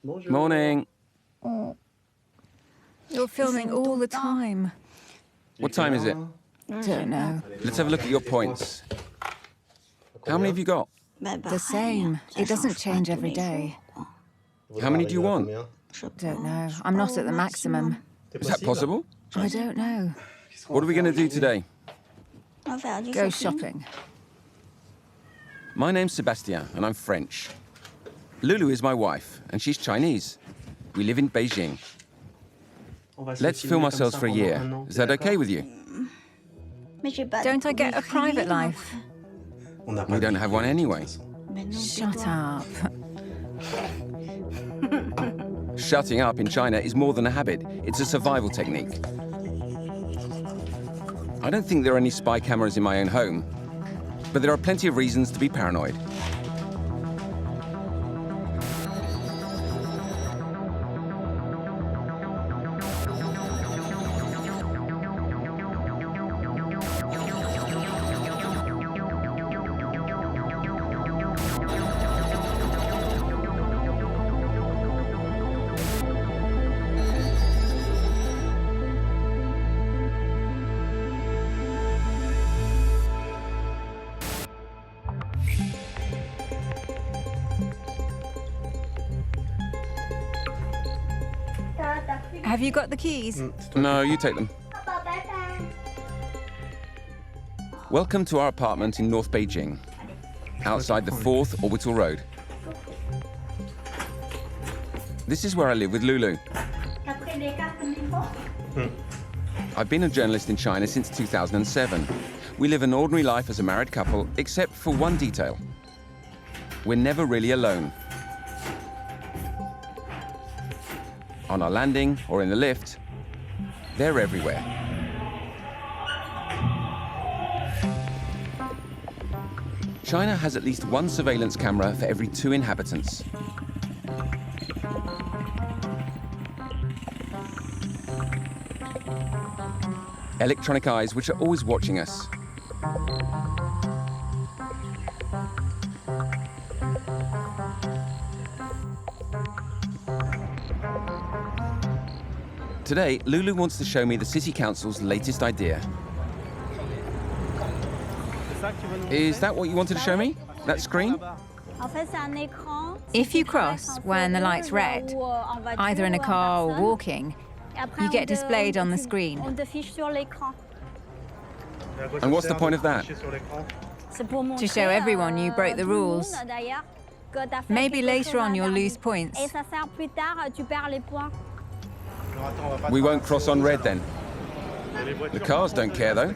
Morning. You're filming all the time. What time is it? Don't know. Let's have a look at your points. How many have you got? The same. It doesn't change every day. How many do you want? Don't know. I'm not at the maximum. Is that possible? I don't know. What are we going to do today? Go shopping. My name's Sebastien, and I'm French. Lulu is my wife, and she's Chinese. We live in Beijing. Let's film ourselves for a year. Is that okay with you? Don't I get a private life? We don't have one anyway. Shut up. Shutting up in China is more than a habit. It's a survival technique. I don't think there are any spy cameras in my own home, but there are plenty of reasons to be paranoid. Have you got the keys? No, you take them. Welcome to our apartment in North Beijing, outside the 4th Orbital Road. This is where I live with Lulu. I've been a journalist in China since 2007. We live an ordinary life as a married couple, except for one detail. We're never really alone. On our landing or in the lift, they're everywhere. China has at least one surveillance camera for every 2 inhabitants. Electronic eyes which are always watching us. Today, Lulu wants to show me the City Council's latest idea. Is that what you wanted to show me? That screen? If you cross when the light's red, either in a car or walking, you get displayed on the screen. And what's the point of that? To show everyone you broke the rules. Maybe later on you'll lose points. We won't cross on red then. The cars don't care though.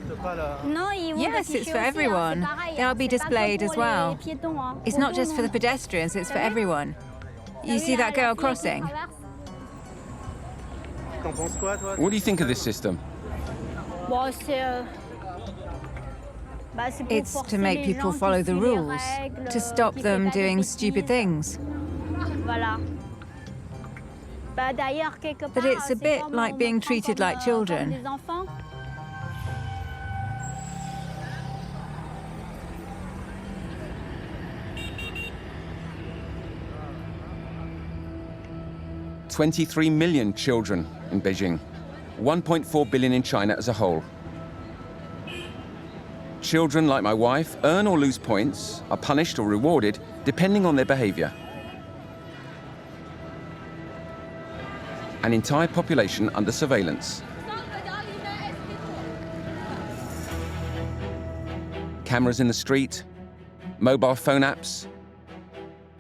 Yes, it's for everyone. They'll be displayed as well. It's not just for the pedestrians, it's for everyone. You see that girl crossing? What do you think of this system? It's to make people follow the rules, to stop them doing stupid things. But it's a bit like being treated like children. "23 million children in Beijing, 1.4 billion in China as a whole. Children like my wife earn or lose points, are punished or rewarded depending on their behavior. An entire population under surveillance. Cameras in the street, mobile phone apps,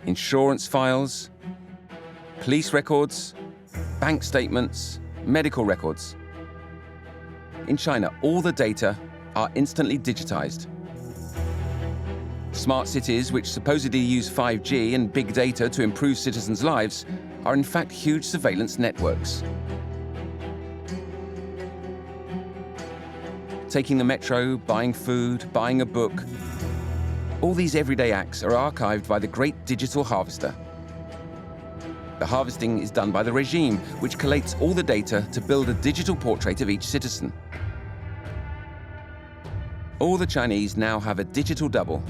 insurance files, police records, bank statements, medical records. In China, all the data are instantly digitized. Smart cities, which supposedly use 5G and big data to improve citizens' lives, are in fact huge surveillance networks. Taking the metro, buying food, buying a book. All these everyday acts are archived by the great digital harvester. The harvesting is done by the regime, which collates all the data to build a digital portrait of each citizen. All the Chinese now have a digital double,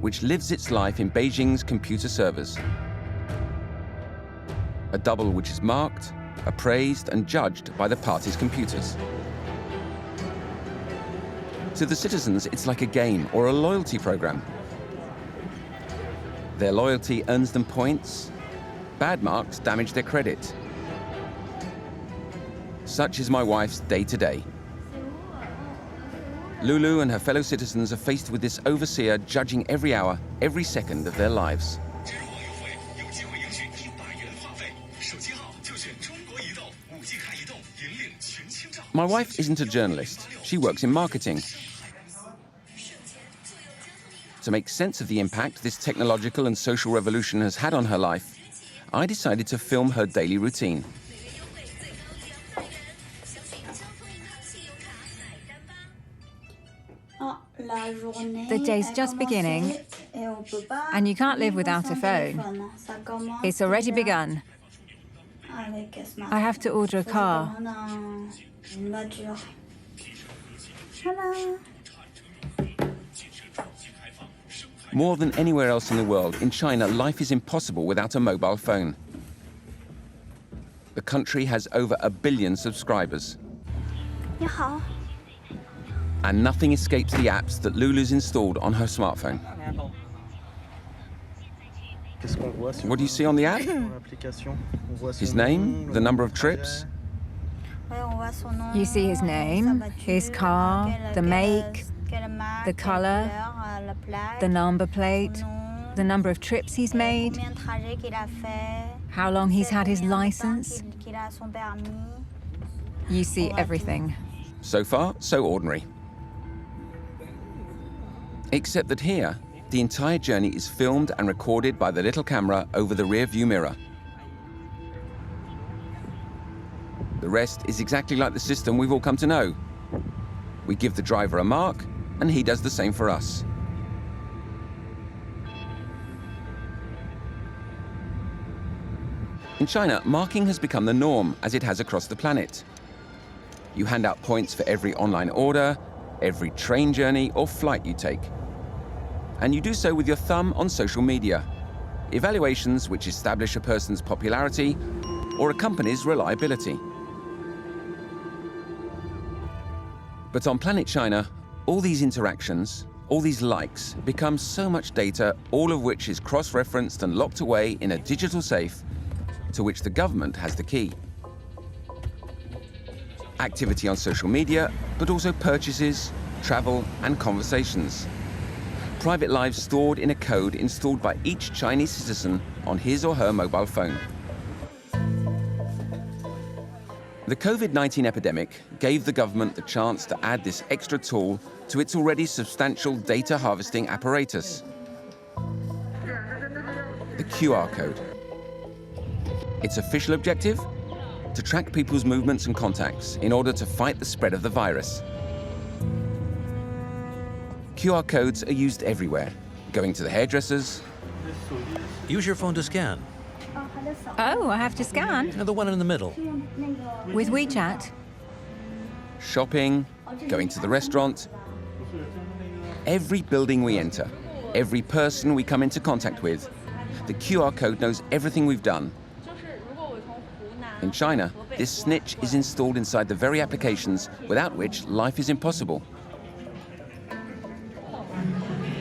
which lives its life in Beijing's computer servers. a double which is marked, appraised and judged by the party's computers. To the citizens, it's like a game or a loyalty program. Their loyalty earns them points. Bad marks damage their credit. Such is my wife's day-to-day. Lulu and her fellow citizens are faced with this overseer judging every hour, every second of their lives. My wife isn't a journalist. She works in marketing. To make sense of the impact this technological and social revolution has had on her life, I decided to film her daily routine. The day's just beginning, and you can't live without a phone. It's already begun. I have to order a car. More than anywhere else in the world, in China, life is impossible without a mobile phone. The country has over 1 billion subscribers. And nothing escapes the apps that Lulu's installed on her smartphone. What do you see on the app? His name, the number of trips. You see his name, his car, the make, the color, the number plate, the number of trips he's made, how long he's had his license. You see everything. So far, so ordinary. Except that here, the entire journey is filmed and recorded by the little camera over the rear view mirror. The rest is exactly like the system we've all come to know. We give the driver a mark, and he does the same for us. In China, marking has become the norm, as it has across the planet. You hand out points for every online order, every train journey or flight you take. And you do so with your thumb on social media, evaluations which establish a person's popularity or a company's reliability. But on planet China, all these interactions, all these likes, become so much data, all of which is cross-referenced and locked away in a digital safe to which the government has the key. Activity on social media, but also purchases, travel, and conversations. Private lives stored in a code installed by each Chinese citizen on his or her mobile phone. The COVID-19 epidemic gave the government the chance to add this extra tool to its already substantial data harvesting apparatus. The QR code. Its official objective? To track people's movements and contacts in order to fight the spread of the virus. QR codes are used everywhere, going to the hairdressers. Use your phone to scan. Oh, I have to scan? The one in the middle. With WeChat? Shopping, going to the restaurant. Every building we enter, every person we come into contact with, the QR code knows everything we've done. In China, this snitch is installed inside the very applications without which life is impossible.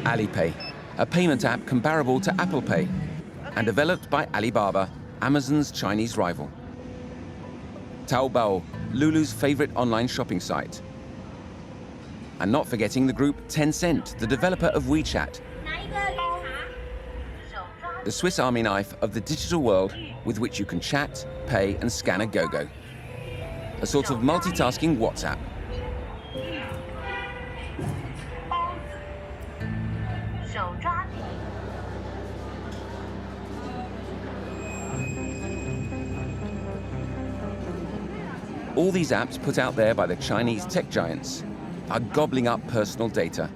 Alipay, a payment app comparable to Apple Pay, and developed by Alibaba, Amazon's Chinese rival. Taobao, Lulu's favorite online shopping site. And not forgetting the group Tencent, the developer of WeChat. The Swiss Army knife of the digital world with which you can chat, pay, and scan a go-go. A sort of multitasking WhatsApp. All these apps put out there by the Chinese tech giants are gobbling up personal data,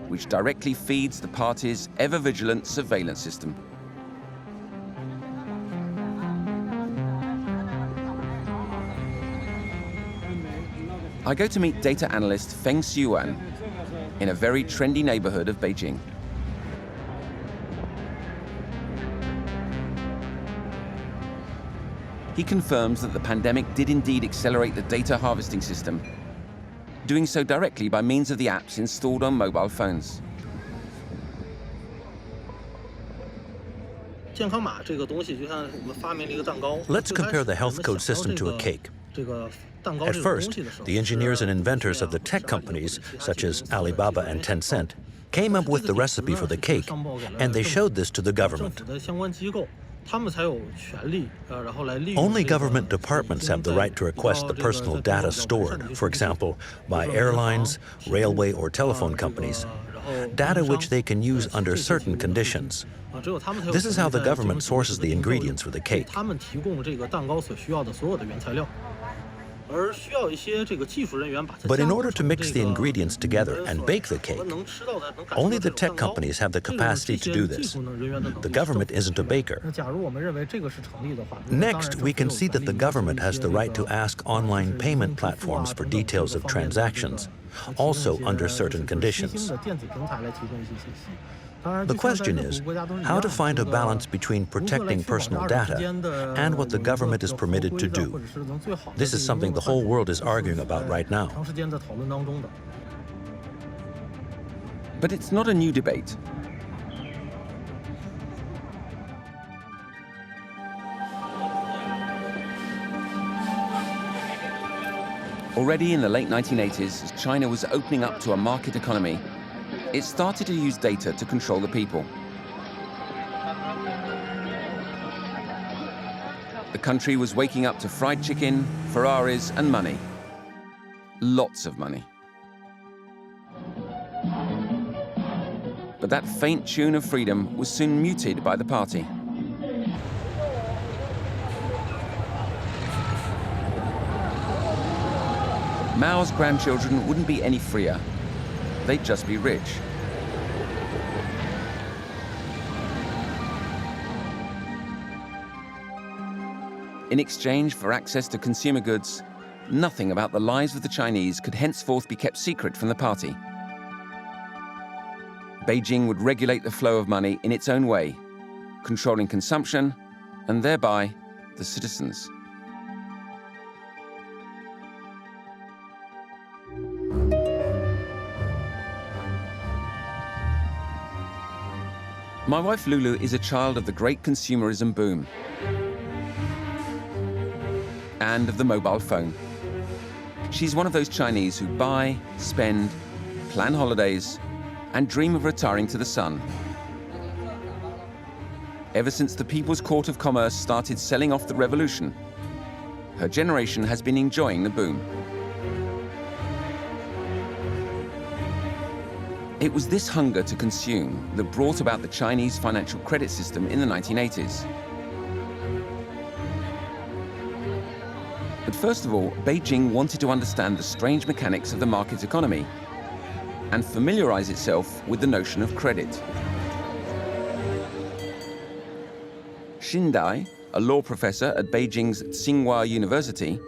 which directly feeds the party's ever-vigilant surveillance system. I go to meet data analyst Feng Xiuan in a very trendy neighborhood of Beijing. he confirms that the pandemic did indeed accelerate the data harvesting system, doing so directly by means of the apps installed on mobile phones. Let's compare the health code system to a cake. At first, the engineers and inventors of the tech companies, such as Alibaba and Tencent, came up with the recipe for the cake, and they showed this to the government. Only government departments have the right to request the personal data stored, for example, by airlines, railway or telephone companies, data which they can use under certain conditions. This is how the government sources the ingredients for the cake. But in order to mix the ingredients together and bake the cake, only the tech companies have the capacity to do this. The government isn't a baker. Next, we can see that the government has the right to ask online payment platforms for details of transactions, also under certain conditions. The question is how to find a balance between protecting personal data and what the government is permitted to do. This is something the whole world is arguing about right now. But it's not a new debate. Already in the late 1980s, as China was opening up to a market economy, it started to use data to control the people. The country was waking up to fried chicken, Ferraris, and money. Lots of money. But that faint tune of freedom was soon muted by the party. Mao's grandchildren wouldn't be any freer. They'd just be rich. In exchange for access to consumer goods, nothing about the lives of the Chinese could henceforth be kept secret from the party. Beijing would regulate the flow of money in its own way, controlling consumption and thereby the citizens. My wife Lulu is a child of the great consumerism boom and of the mobile phone. She's one of those Chinese who buy, spend, plan holidays, and dream of retiring to the sun. Ever since the People's Court of Commerce started selling off the revolution, her generation has been enjoying the boom. It was this hunger to consume that brought about the Chinese financial credit system in the 1980s. But first of all, Beijing wanted to understand the strange mechanics of the market economy and familiarize itself with the notion of credit. Xin Dai, a law professor at Beijing's Tsinghua University,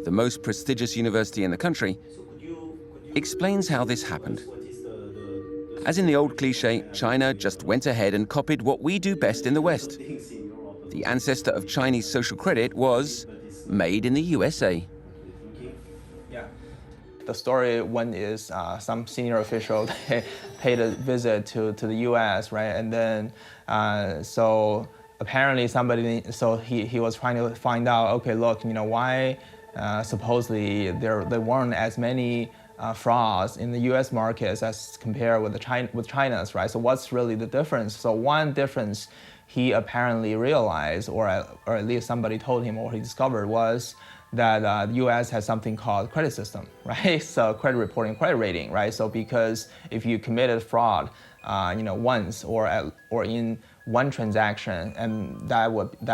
the most prestigious university in the country, explains how this happened. As in the old cliché, China just went ahead and copied what we do best in the West. The ancestor of Chinese social credit was made in the USA. The story one is some senior official paid a visit to the U.S., right? And then so apparently he was trying to find out, okay, look, why supposedly there weren't as many frauds in the U.S. markets as compared with China's, right? So what's really the difference? So one difference he apparently realized, or at least somebody told him or he discovered, was that the U.S. has something called credit system, right? So credit reporting, credit rating, right? So because if you committed fraud, once or in one transaction, and that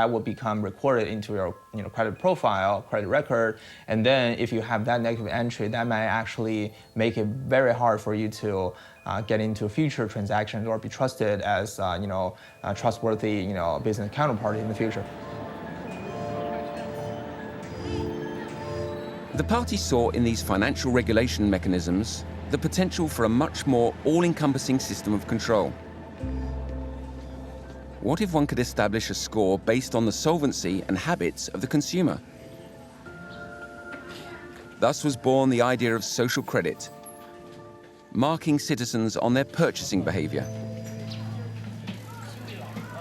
would become recorded into your credit profile, credit record, and then if you have that negative entry, that might actually make it very hard for you to get into future transactions or be trusted as a trustworthy business counterparty in the future. The party saw in these financial regulation mechanisms the potential for a much more all-encompassing system of control. What if one could establish a score based on the solvency and habits of the consumer? Thus was born the idea of social credit, marking citizens on their purchasing behavior.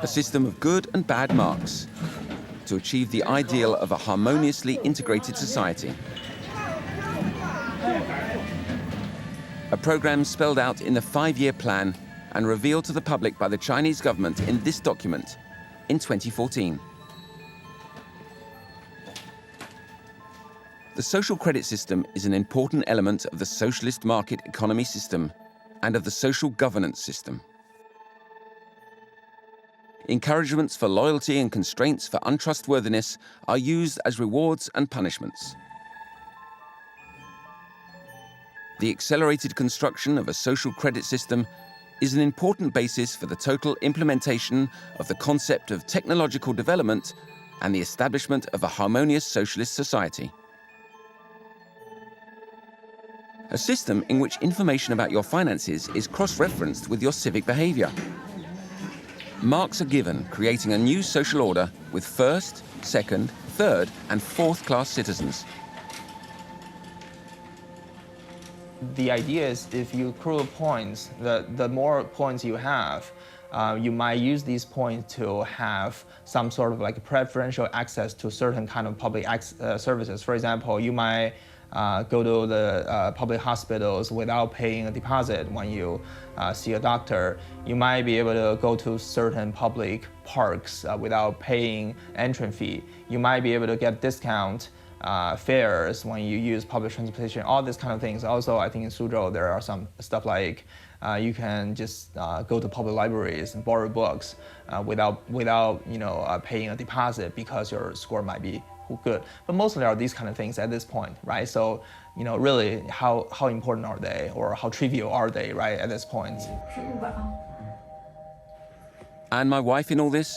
A system of good and bad marks to achieve the ideal of a harmoniously integrated society. A program spelled out in the 5-year plan and revealed to the public by the Chinese government in this document in 2014. The social credit system is an important element of the socialist market economy system and of the social governance system. Encouragements for loyalty and constraints for untrustworthiness are used as rewards and punishments. The accelerated construction of a social credit system is an important basis for the total implementation of the concept of technological development and the establishment of a harmonious socialist society. A system in which information about your finances is cross-referenced with your civic behavior. Marks are given, creating a new social order with first, second, third, and fourth-class citizens. The idea is if you accrue points, the more points you have, you might use these points to have some sort of like preferential access to certain kind of public services. For example, you might go to the public hospitals without paying a deposit when you see a doctor. You might be able to go to certain public parks without paying entry fee. You might be able to get discount fares when you use public transportation, all these kind of things. Also, I think in Suzhou there are some stuff like you can just go to public libraries and borrow books without paying a deposit because your score might be good. But mostly are these kind of things at this point, right? So, really, how important are they, or how trivial are they, right, at this point? And my wife in all this?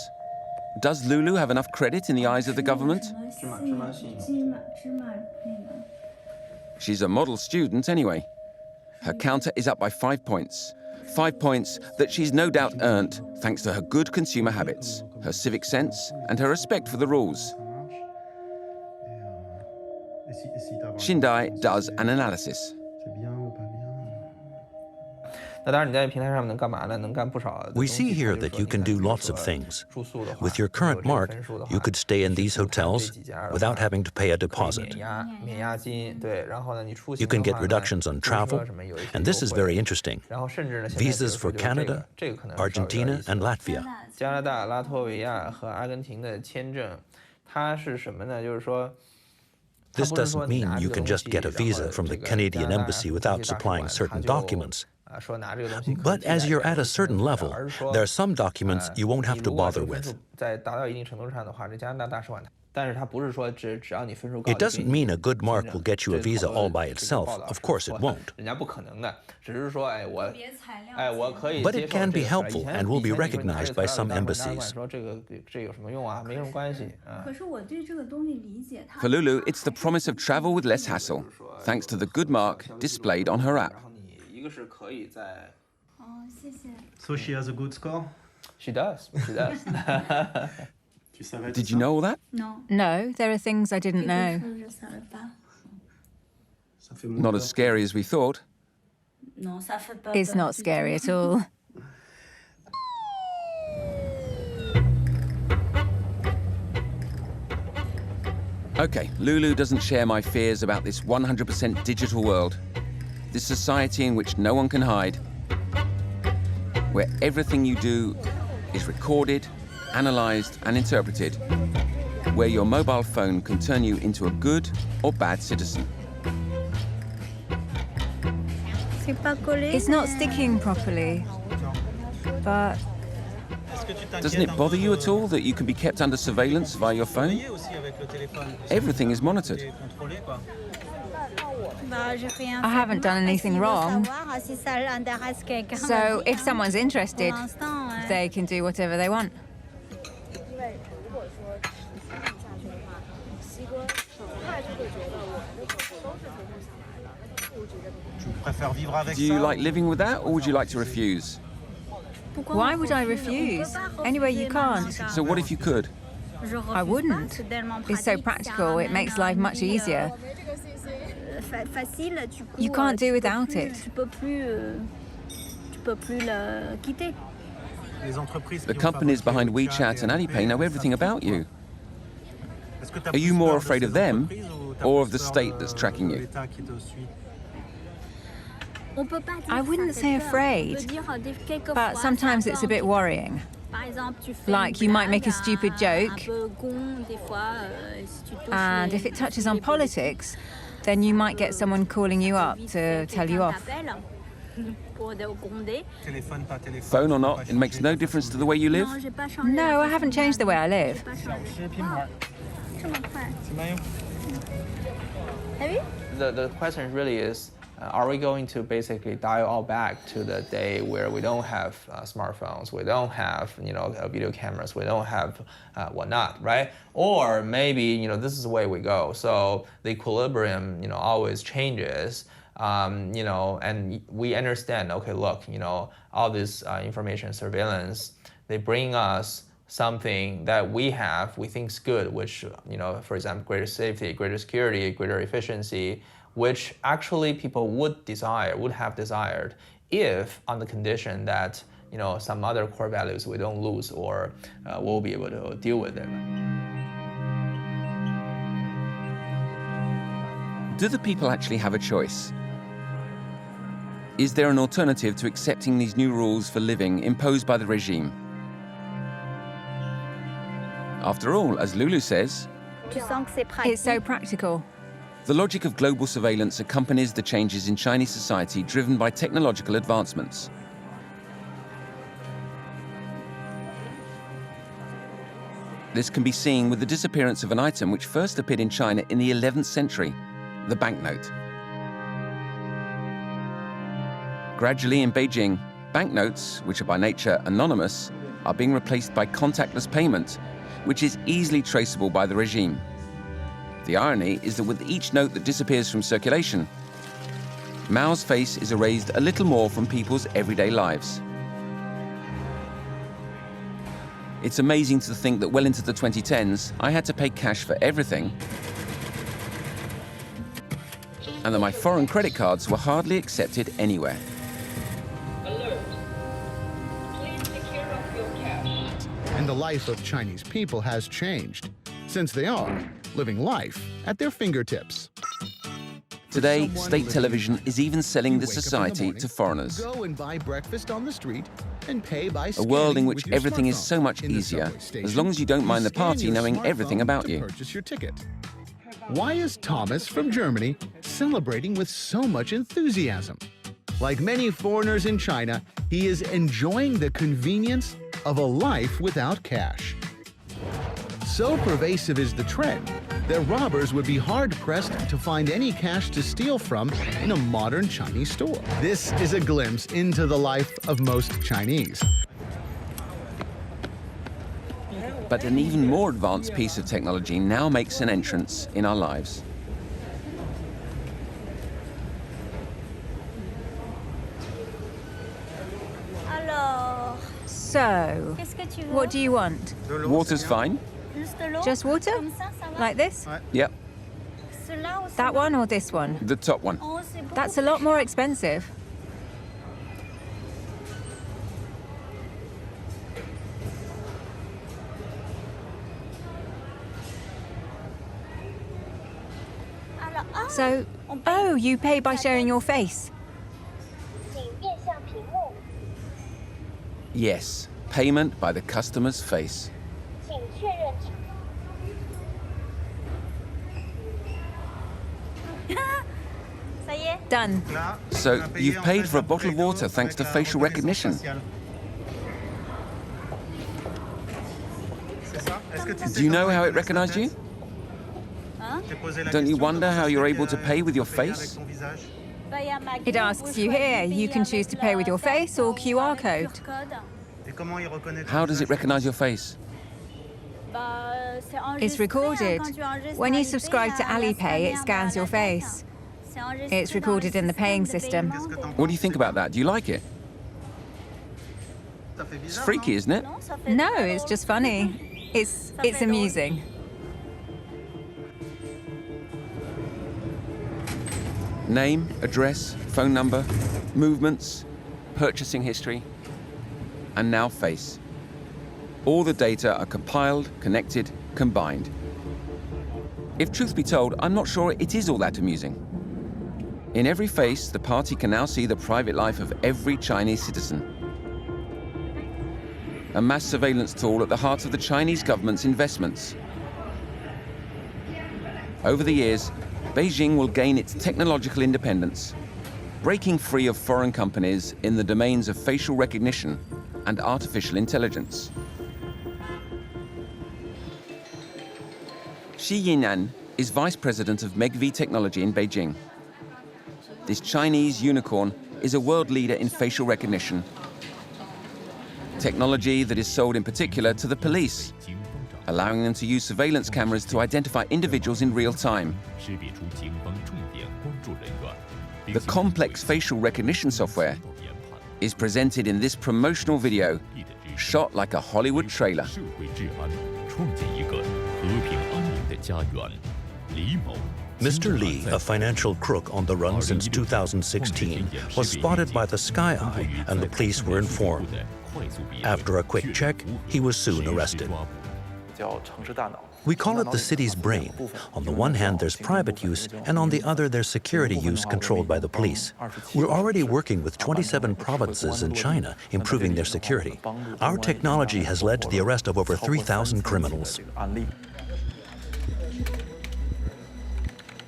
Does Lulu have enough credit in the eyes of the government? She's a model student anyway. Her counter is up by 5 points. 5 points that she's no doubt earned thanks to her good consumer habits, her civic sense, and her respect for the rules. Shindai does an analysis. We see here that you can do lots of things. With your current mark, you could stay in these hotels without having to pay a deposit. You can get reductions on travel, and this is very interesting. Visas for Canada, Argentina, and Latvia. This doesn't mean you can just get a visa from the Canadian embassy without supplying certain documents. But as you're at a certain level, there are some documents you won't have to bother with. It doesn't mean a good mark will get you a visa all by itself. Of course it won't. But it can be helpful and will be recognized by some embassies. For Lulu, it's the promise of travel with less hassle, thanks to the good mark displayed on her app. So she has a good score? She does. She does. Did you know all that? No, there are things I didn't know. Not as scary as we thought. It's not scary at all. Okay, Lulu doesn't share my fears about this 100% digital world. This society in which no one can hide, where everything you do is recorded, analyzed, and interpreted, where your mobile phone can turn you into a good or bad citizen. It's not sticking properly, but... Doesn't it bother you at all that you can be kept under surveillance via your phone? Everything is monitored. I haven't done anything wrong. So if someone's interested, they can do whatever they want. Do you like living with that, or would you like to refuse? Why would I refuse? Anyway, you can't. So what if you could? I wouldn't. It's so practical, it makes life much easier. You can't do without it. The companies behind WeChat and Alipay know everything about you. Are you more afraid of them or of the state that's tracking you? I wouldn't say afraid, but sometimes it's a bit worrying. Like you might make a stupid joke, and if it touches on politics, then you might get someone calling you up to tell you off. Phone or not, it makes no difference to the way you live? No, I haven't changed the way I live. The question really is, are we going to basically dial all back to the day where we don't have smartphones, we don't have video cameras, we don't have whatnot, right? Or maybe this is the way we go. So the equilibrium always changes, and we understand. Okay, look, all this information surveillance, they bring us something that we think is good, which for example, greater safety, greater security, greater efficiency, which actually people would have desired if on the condition that some other core values we don't lose or we'll be able to deal with them. Do the people actually have a choice? Is there an alternative to accepting these new rules for living imposed by the regime? After all, as Lulu says, It's so practical. the logic of global surveillance accompanies the changes in Chinese society driven by technological advancements. This can be seen with the disappearance of an item which first appeared in China in the 11th century, the banknote. Gradually in Beijing, banknotes, which are by nature anonymous, are being replaced by contactless payment, which is easily traceable by the regime. The irony is that with each note that disappears from circulation, Mao's face is erased a little more from people's everyday lives. It's amazing to think that well into the 2010s, I had to pay cash for everything, and that my foreign credit cards were hardly accepted anywhere. And the life of Chinese people has changed, since they are living life at their fingertips. Today, state television is even selling the society to foreigners. Go and buy breakfast on the street and pay by A world in which scanning with your everything is smartphone. so much In the easier, subway station, as long as you don't mind the scan party your knowing everything smartphone about to you. purchase your ticket. Why is Thomas from Germany celebrating with so much enthusiasm? Like many foreigners in China, he is enjoying the convenience of a life without cash. So pervasive is the trend that robbers would be hard-pressed to find any cash to steal from in a modern Chinese store. This is a glimpse into the life of most Chinese. But an even more advanced piece of technology now makes an entrance in our lives. So, what do you want? Water's fine? Just water? Like this? Yep, That one or this one? the top one. That's a lot more expensive. So, oh, you pay by showing your face. Yes, payment by the customer's face. Done. So you've paid for a bottle of water thanks to facial recognition. Do you know how it recognized you? Don't you wonder how you're able to pay with your face? It asks you here, you can choose to pay with your face or QR code. How does it recognize your face? It's recorded. When you subscribe to Alipay, it scans your face. It's recorded in the paying system. What do you think about that? Do you like it? It's freaky, isn't it? No, it's just funny. It's amusing. Name, address, phone number, movements, purchasing history, and now face. All the data are compiled, connected, combined. If truth be told, I'm not sure it is all that amusing. In every face, the party can now see the private life of every Chinese citizen. A mass surveillance tool at the heart of the Chinese government's investments. Over the years, Beijing will gain its technological independence, breaking free of foreign companies in the domains of facial recognition and artificial intelligence. Xi Yinan is vice president of Megvii Technology in Beijing. This Chinese unicorn is a world leader in facial recognition, technology that is sold in particular to the police, allowing them to use surveillance cameras to identify individuals in real time. The complex facial recognition software is presented in this promotional video, shot like a Hollywood trailer. Mr. Li, a financial crook on the run since 2016, was spotted by the Sky Eye and the police were informed. After a quick check, he was soon arrested. We call it the city's brain. On the one hand, there's private use, and on the other, there's security use controlled by the police. We're already working with 27 provinces in China, improving their security. Our technology has led to the arrest of over 3,000 criminals.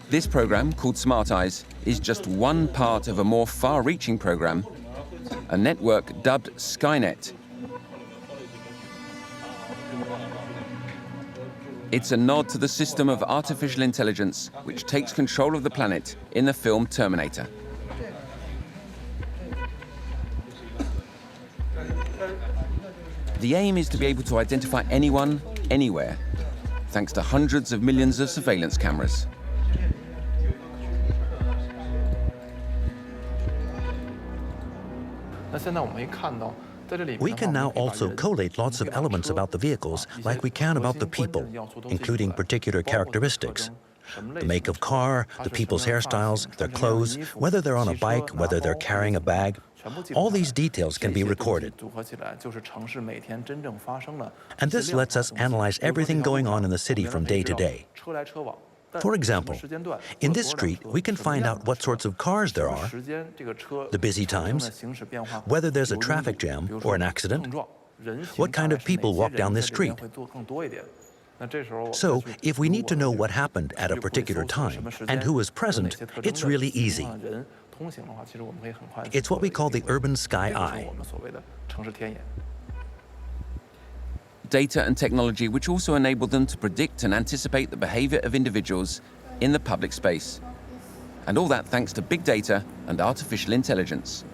This program, called Smart Eyes, is just one part of a more far-reaching program, a network dubbed Skynet. It's a nod to the system of artificial intelligence which takes control of the planet in the film Terminator. The aim is to be able to identify anyone, anywhere, thanks to hundreds of millions of surveillance cameras. We can now also collate lots of elements about the vehicles like we can about the people, including particular characteristics. The make of car, the people's hairstyles, their clothes, whether they're on a bike, whether they're carrying a bag. All these details can be recorded. And this lets us analyze everything going on in the city from day to day. For example, in this street, we can find out what sorts of cars there are, the busy times, whether there's a traffic jam or an accident, what kind of people walk down this street. So, if we need to know what happened at a particular time and who was present, it's really easy. It's what we call the urban sky eye. Data and technology which also enable them to predict and anticipate the behavior of individuals in the public space. And all that thanks to big data and artificial intelligence.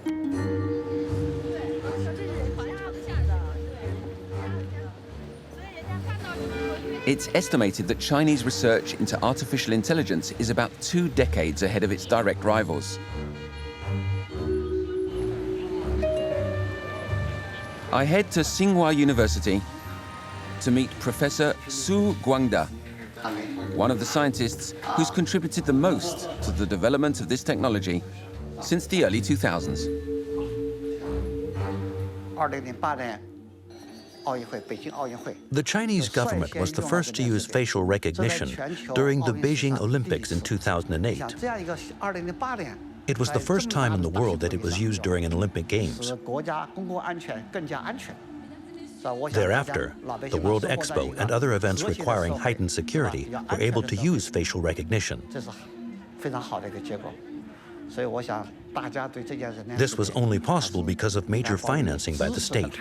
It's estimated that Chinese research into artificial intelligence is about 2 decades ahead of its direct rivals. I head to Tsinghua University to meet Professor Su Guangda, one of the scientists who's contributed the most to the development of this technology since the early 2000s. The Chinese government was the first to use facial recognition during the Beijing Olympics in 2008. It was the first time in the world that it was used during an Olympic Games. Thereafter, the World Expo and other events requiring heightened security were able to use facial recognition. This was only possible because of major financing by the state.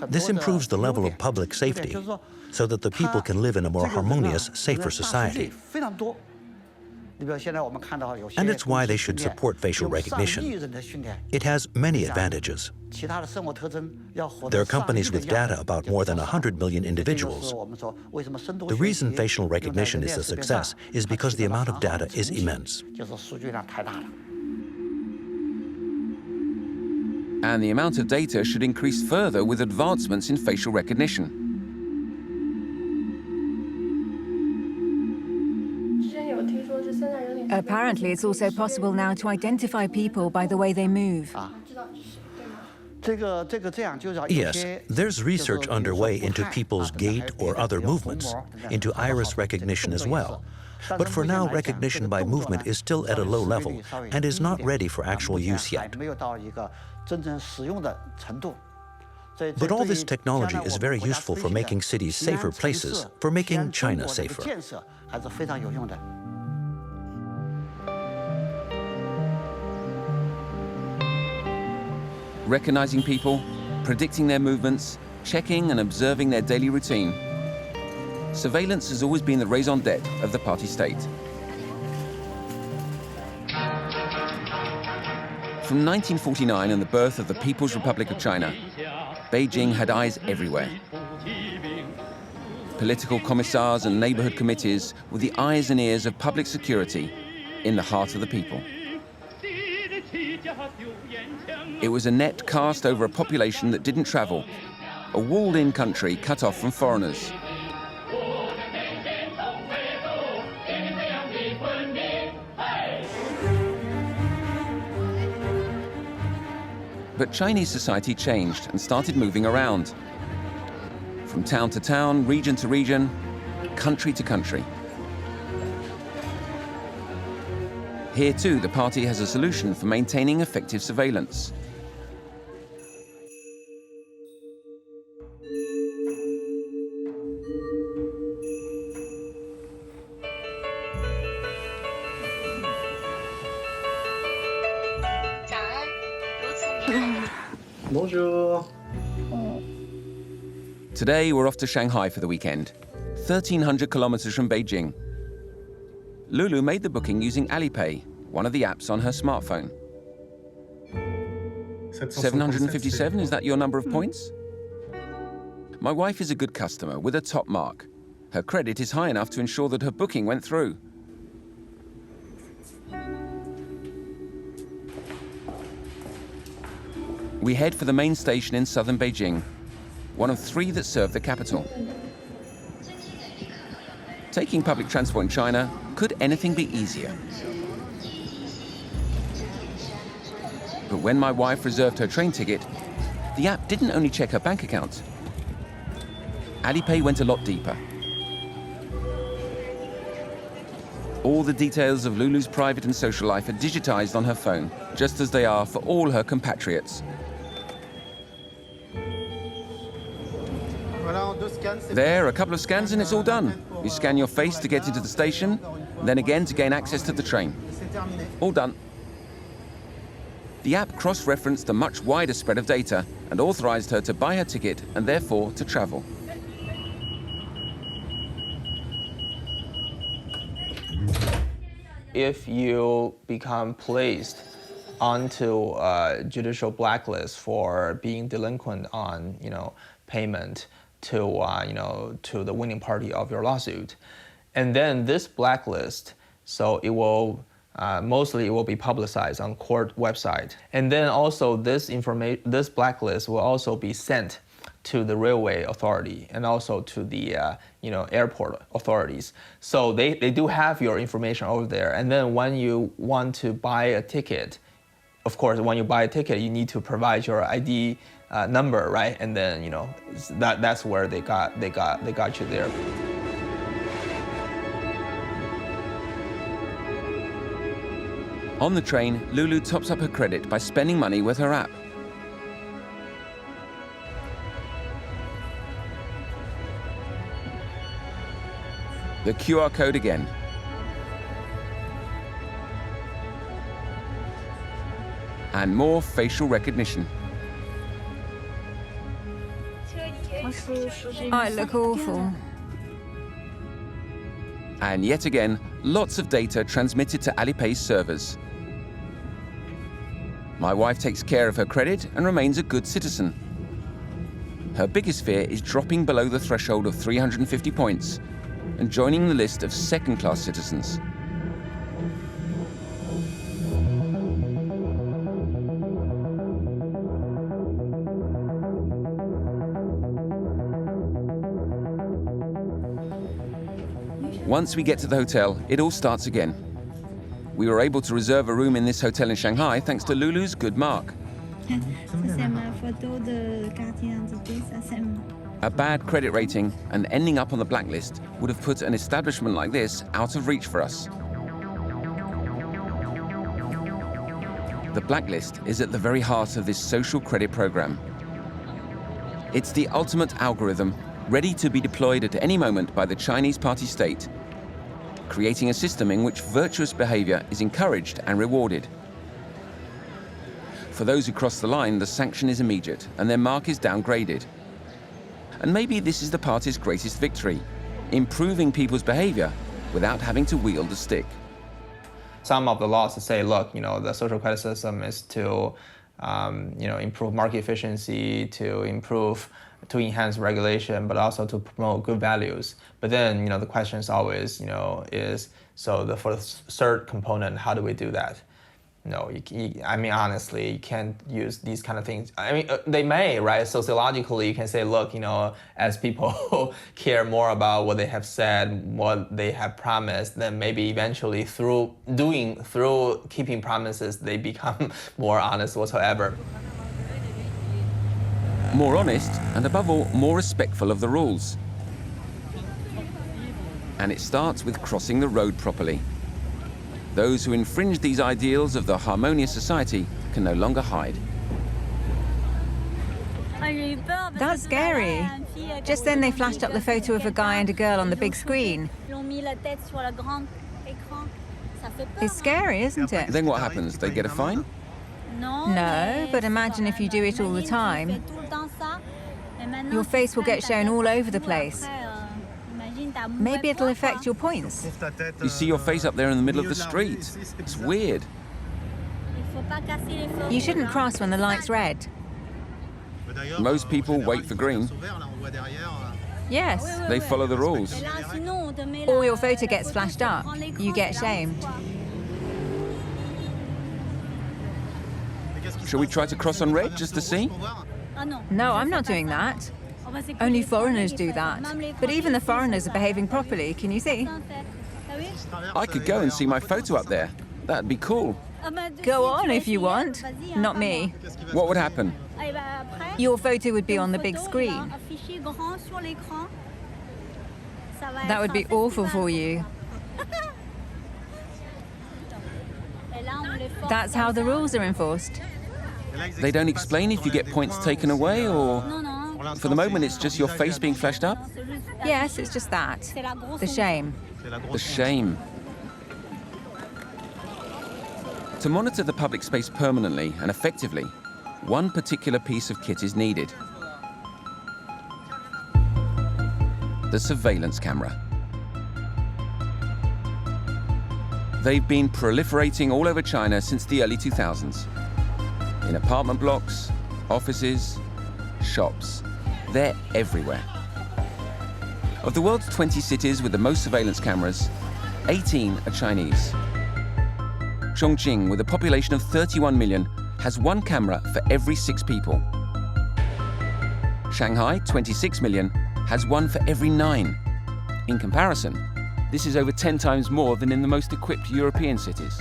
This improves the level of public safety so that the people can live in a more harmonious, safer society. And it's why they should support facial recognition. It has many advantages. There are companies with data about more than 100 million individuals. The reason facial recognition is a success is because the amount of data is immense. And the amount of data should increase further with advancements in facial recognition. Apparently, it's also possible now to identify people by the way they move. Yes, there's research underway into people's gait or other movements, into iris recognition as well. But for now, recognition by movement is still at a low level and is not ready for actual use yet. But all this technology is very useful for making cities safer places, for making China safer. Recognizing people, predicting their movements, checking and observing their daily routine. Surveillance has always been the raison d'etre of the party state. From 1949 and the birth of the People's Republic of China, Beijing had eyes everywhere. Political commissars and neighborhood committees were the eyes and ears of public security in the heart of the people. It was a net cast over a population that didn't travel, a walled-in country cut off from foreigners. But Chinese society changed and started moving around. From town to town, region to region, country to country. Here too, the party has a solution for maintaining effective surveillance. Bonjour. Today, we're off to Shanghai for the weekend, 1,300 kilometers from Beijing. Lulu made the booking using Alipay, one of the apps on her smartphone. 757, is that your number of points? My wife is a good customer with a top mark. Her credit is high enough to ensure that her booking went through. We head for the main station in southern Beijing, one of 3 that serve the capital. Taking public transport in China, could anything be easier? But when my wife reserved her train ticket, the app didn't only check her bank account. Alipay went a lot deeper. All the details of Lulu's private and social life are digitized on her phone, just as they are for all her compatriots. There, a couple of scans and it's all done. You scan your face to get into the station, then again to gain access to the train. All done. The app cross-referenced a much wider spread of data and authorized her to buy her ticket and therefore to travel. If you become placed onto a judicial blacklist for being delinquent on, payment to the winning party of your lawsuit, and then this blacklist, so it will mostly it will be publicized on court website, and then also this blacklist will also be sent to the railway authority and also to the airport authorities. So they do have your information over there. And then when you want to buy a ticket, of course, when you buy a ticket, you need to provide your ID number, right? And then that's where they got you there. On the train, Lulu tops up her credit by spending money with her app. The QR code again. And more facial recognition. I look awful. And yet again, lots of data transmitted to Alipay's servers. My wife takes care of her credit and remains a good citizen. Her biggest fear is dropping below the threshold of 350 points and joining the list of second-class citizens. Once we get to the hotel, it all starts again. We were able to reserve a room in this hotel in Shanghai thanks to Lulu's good mark. A bad credit rating and ending up on the blacklist would have put an establishment like this out of reach for us. The blacklist is at the very heart of this social credit program. It's the ultimate algorithm ready to be deployed at any moment by the Chinese Party state, creating a system in which virtuous behavior is encouraged and rewarded. For those who cross the line, the sanction is immediate and their mark is downgraded. And maybe this is the party's greatest victory, improving people's behavior without having to wield a stick. Some of the laws say, look, the social credit system is to, improve market efficiency, to enhance regulation, but also to promote good values. But then, the question is always, for the third component, how do we do that? Honestly, you can't use these kind of things. They may, right? Sociologically, you can say, look, as people care more about what they have said, what they have promised, then maybe eventually through keeping promises, they become more honest whatsoever. More honest, and above all, more respectful of the rules. And it starts with crossing the road properly. Those who infringe these ideals of the harmonious society can no longer hide. That's scary. Just then they flashed up the photo of a guy and a girl on the big screen. It's scary, isn't it? Then what happens? They get a fine? No, but imagine if you do it all the time. Your face will get shown all over the place. Maybe it'll affect your points. You see your face up there in the middle of the street. It's weird. You shouldn't cross when the light's red. Most people wait for green. Yes. They follow the rules. Or your photo gets flashed up. You get shamed. Shall we try to cross on red just to see? No, I'm not doing that. Only foreigners do that. But even the foreigners are behaving properly, can you see? I could go and see my photo up there. That'd be cool. Go on if you want. Not me. What would happen? Your photo would be on the big screen. That would be awful for you. That's how the rules are enforced. They don't explain if you get points taken away, or... For the moment, it's just your face being flashed up? Yes, it's just that. The shame. The shame. To monitor the public space permanently and effectively, one particular piece of kit is needed. The surveillance camera. They've been proliferating all over China since the early 2000s. In apartment blocks, offices, shops. They're everywhere. Of the world's 20 cities with the most surveillance cameras, 18 are Chinese. Chongqing, with a population of 31 million, has one camera for every 6 people. Shanghai, 26 million, has one for every 9. In comparison, this is over 10 times more than in the most equipped European cities.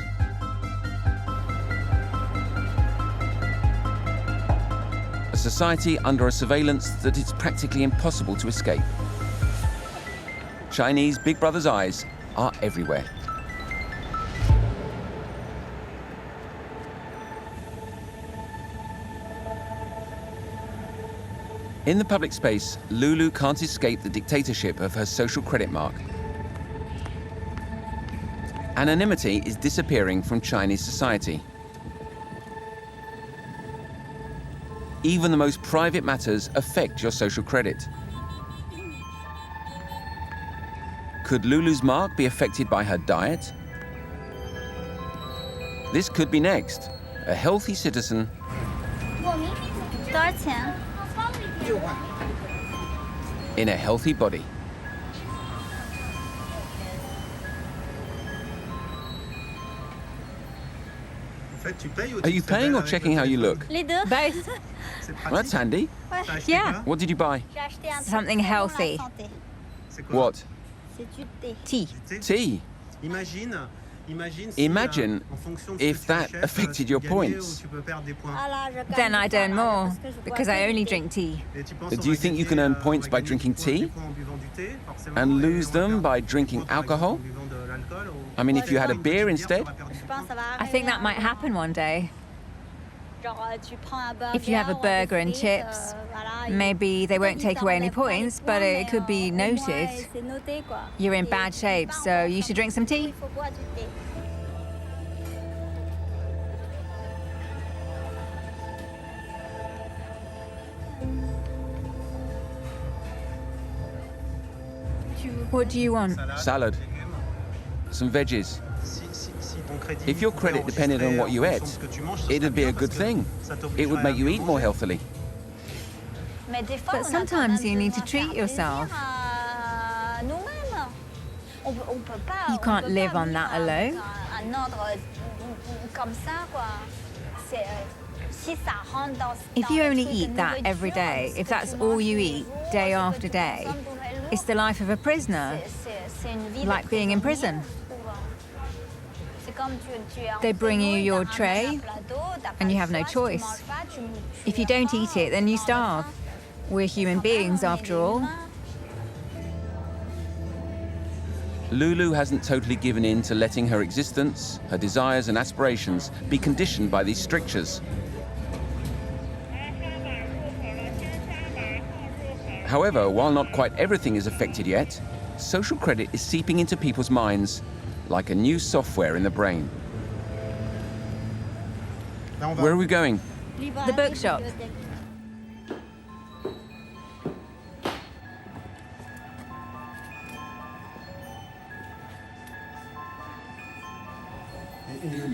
A society under a surveillance that it's practically impossible to escape. Chinese Big Brother's eyes are everywhere. In the public space, Lulu can't escape the dictatorship of her social credit mark. Anonymity is disappearing from Chinese society. Even the most private matters affect your social credit. Could Lulu's mark be affected by her diet? This could be next. A healthy citizen in a healthy body. Are you paying or checking how you look? Both. Well, that's handy. Yeah, What did you buy? something healthy. What? Tea. Tea. Imagine if that affected your points. Then I'd earn more, because I only drink tea. Do you think you can earn points by drinking tea? And lose them by drinking alcohol? I mean, if you had a beer instead? I think that might happen one day. If you have a burger and chips, maybe they won't take away any points, but it could be noted. You're in bad shape, so you should drink some tea. What do you want? Salad. Some veggies. If your credit depended on what you ate, it'd be a good thing. It would make you eat more healthily. But sometimes you need to treat yourself. You can't live on that alone. If you only eat that every day, if that's all you eat, day after day, it's the life of a prisoner, like being in prison. They bring you your tray, and you have no choice. If you don't eat it, then you starve. We're human beings, after all. Lulu hasn't totally given in to letting her existence, her desires and aspirations be conditioned by these strictures. However, while not quite everything is affected yet, social credit is seeping into people's minds like a new software in the brain. Where are we going? The bookshop.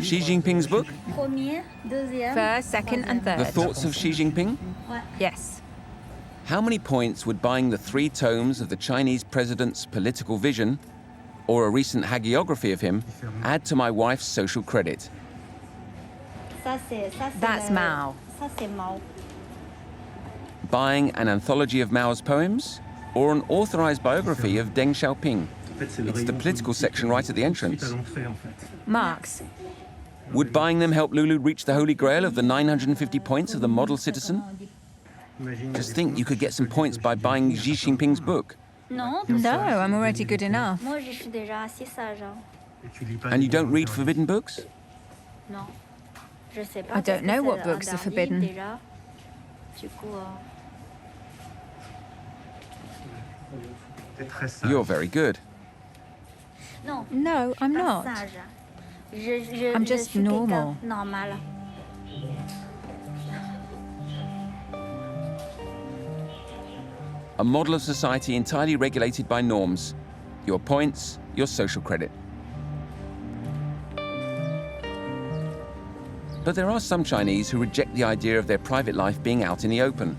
Xi Jinping's book? First, second, and third. The Thoughts of Xi Jinping? Yes. How many points would buying the 3 tomes of the Chinese president's political vision, or a recent hagiography of him, add to my wife's social credit? That's Mao. Buying an anthology of Mao's poems, or an authorized biography of Deng Xiaoping? It's the political section right at the entrance. Marx. Would buying them help Lulu reach the holy grail of the 950 points of the model citizen? Just think you could get some points by buying Xi Jinping's book. No, I'm already good enough. And you don't read forbidden books? I don't know what books are forbidden. You're very good. No, I'm not. I'm just normal. A model of society entirely regulated by norms. Your points, your social credit. But there are some Chinese who reject the idea of their private life being out in the open.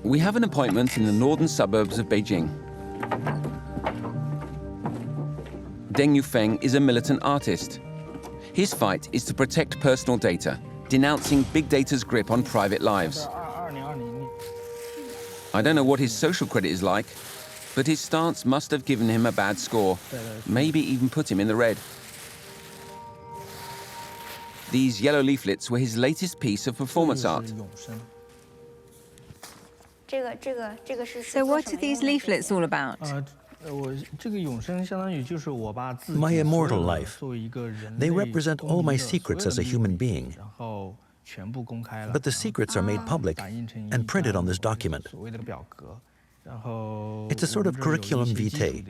We have an appointment in the northern suburbs of Beijing. Deng Yufeng is a militant artist. His fight is to protect personal data, denouncing big data's grip on private lives. I don't know what his social credit is like, but his stance must have given him a bad score, maybe even put him in the red. These yellow leaflets were his latest piece of performance art. So what are these leaflets all about? My immortal life. They represent all my secrets as a human being. But the secrets are made public and printed on this document. It's a sort of curriculum vitae.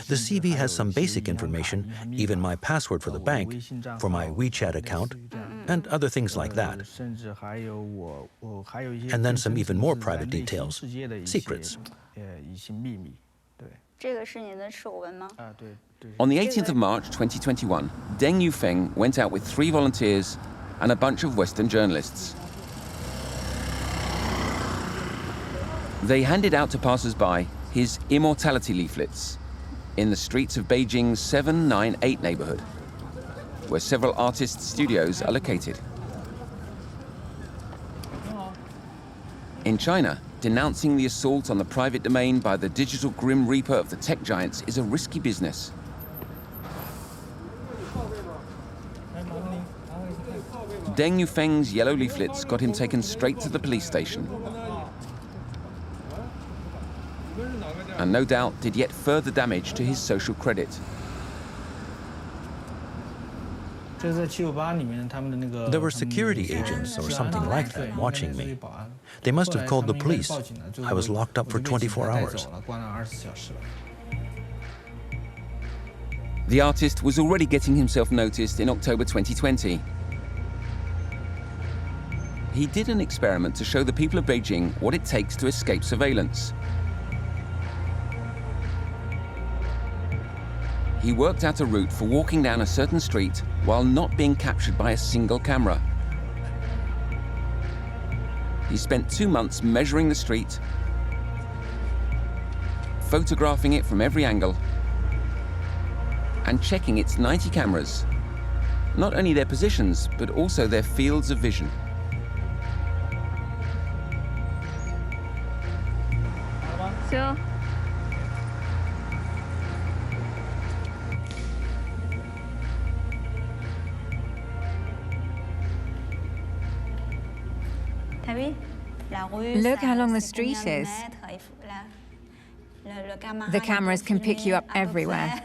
The CV has some basic information, even my password for the bank, for my WeChat account, and other things like that. And then some even more private details, secrets. On the 18th of March 2021, Deng Yufeng went out with 3 volunteers and a bunch of Western journalists. They handed out to passers-by his immortality leaflets in the streets of Beijing's 798 neighborhood, where several artists' studios are located. In China, denouncing the assault on the private domain by the digital grim reaper of the tech giants is a risky business. Deng Yufeng's yellow leaflets got him taken straight to the police station. And no doubt did yet further damage to his social credit. There were security agents or something like that watching me. They must have called the police. I was locked up for 24 hours. The artist was already getting himself noticed in October 2020. He did an experiment to show the people of Beijing what it takes to escape surveillance. He worked out a route for walking down a certain street while not being captured by a single camera. He spent 2 months measuring the street, photographing it from every angle, and checking its 90 cameras, not only their positions, but also their fields of vision. Sure. Look how long the street is. The cameras can pick you up everywhere.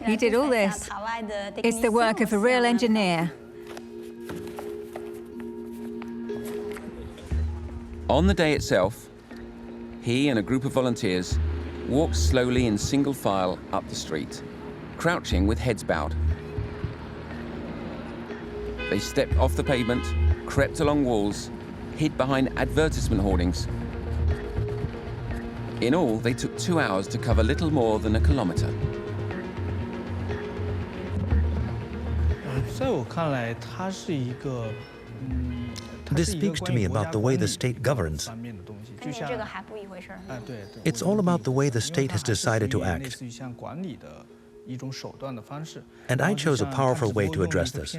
He did all this. It's the work of a real engineer. On the day itself, he and a group of volunteers walked slowly in single file up the street, crouching with heads bowed. They stepped off the pavement, crept along walls, hid behind advertisement hoardings. In all, they took 2 hours to cover little more than a kilometer. This speaks to me about the way the state governs. It's all about the way the state has decided to act. And I chose a powerful way to address this.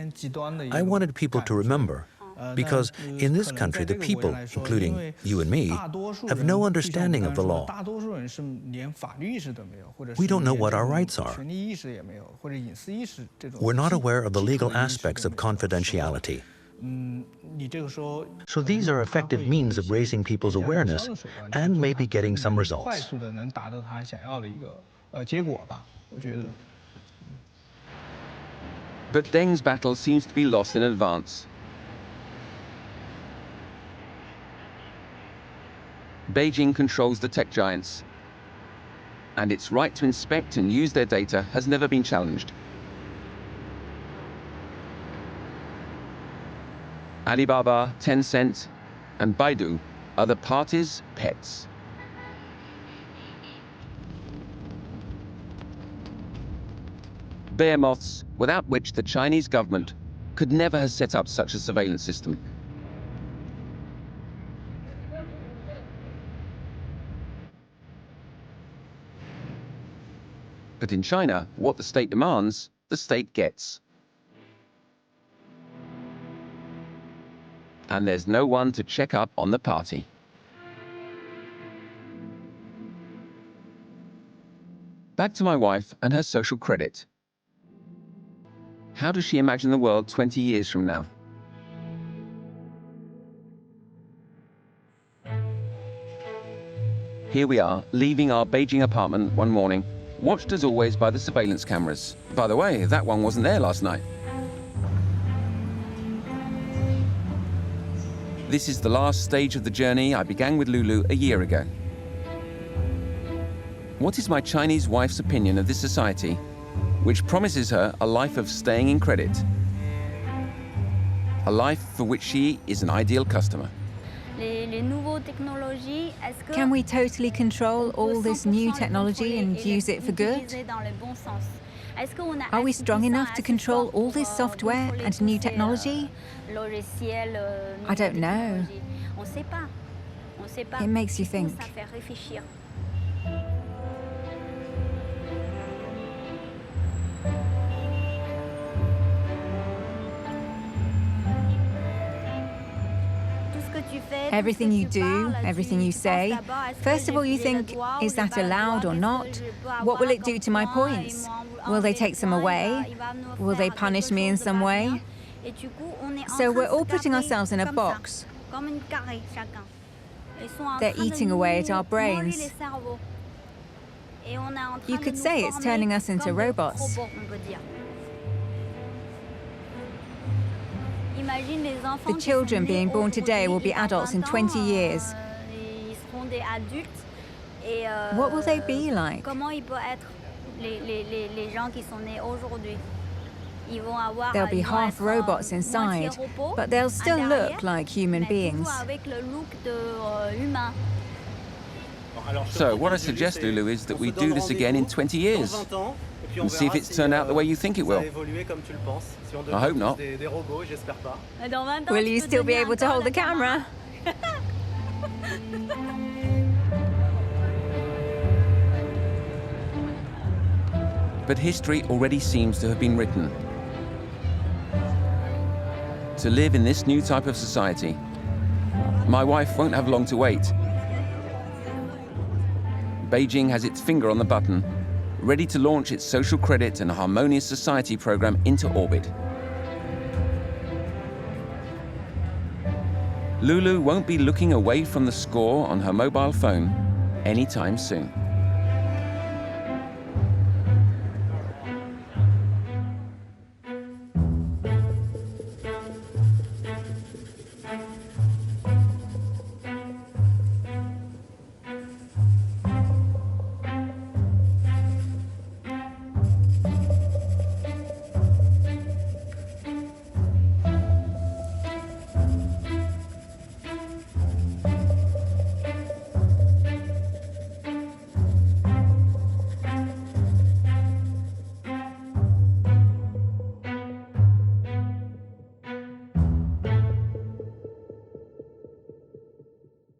I wanted people to remember, because in this country, the people, including you and me, have no understanding of the law. We don't know what our rights are. We're not aware of the legal aspects of confidentiality. So these are effective means of raising people's awareness and maybe getting some results. But Deng's battle seems to be lost in advance. Beijing controls the tech giants, and its right to inspect and use their data has never been challenged. Alibaba, Tencent, and Baidu are the party's pets. Behemoths without which the Chinese government could never have set up such a surveillance system. But in China, what the state demands, the state gets. And there's no one to check up on the party. Back to my wife and her social credit. How does she imagine the world 20 years from now? Here we are, leaving our Beijing apartment one morning, watched as always by the surveillance cameras. By the way, that one wasn't there last night. This is the last stage of the journey I began with Lulu a year ago. What is my Chinese wife's opinion of this society, which promises her a life of staying in credit? A life for which she is an ideal customer. Can we totally control all this new technology and use it for good? Are we strong enough to control all this software and new technology? I don't know. It makes you think. Everything you do, everything you say, first of all you think, is that allowed or not? What will it do to my points? Will they take some away? Will they punish me in some way? So we're all putting ourselves in a box. They're eating away at our brains. You could say it's turning us into robots. The children being born today will be adults in 20 years. What will they be like? They'll be half robots inside, but they'll still look like human beings. So what I suggest, Lulu, is that we do this again in 20 years and see if it's turned out the way you think it will. I hope not. Will you still be able to hold the camera? But history already seems to have been written. To live in this new type of society, my wife won't have long to wait. Beijing has its finger on the button, ready to launch its social credit and harmonious society program into orbit. Lulu won't be looking away from the score on her mobile phone anytime soon.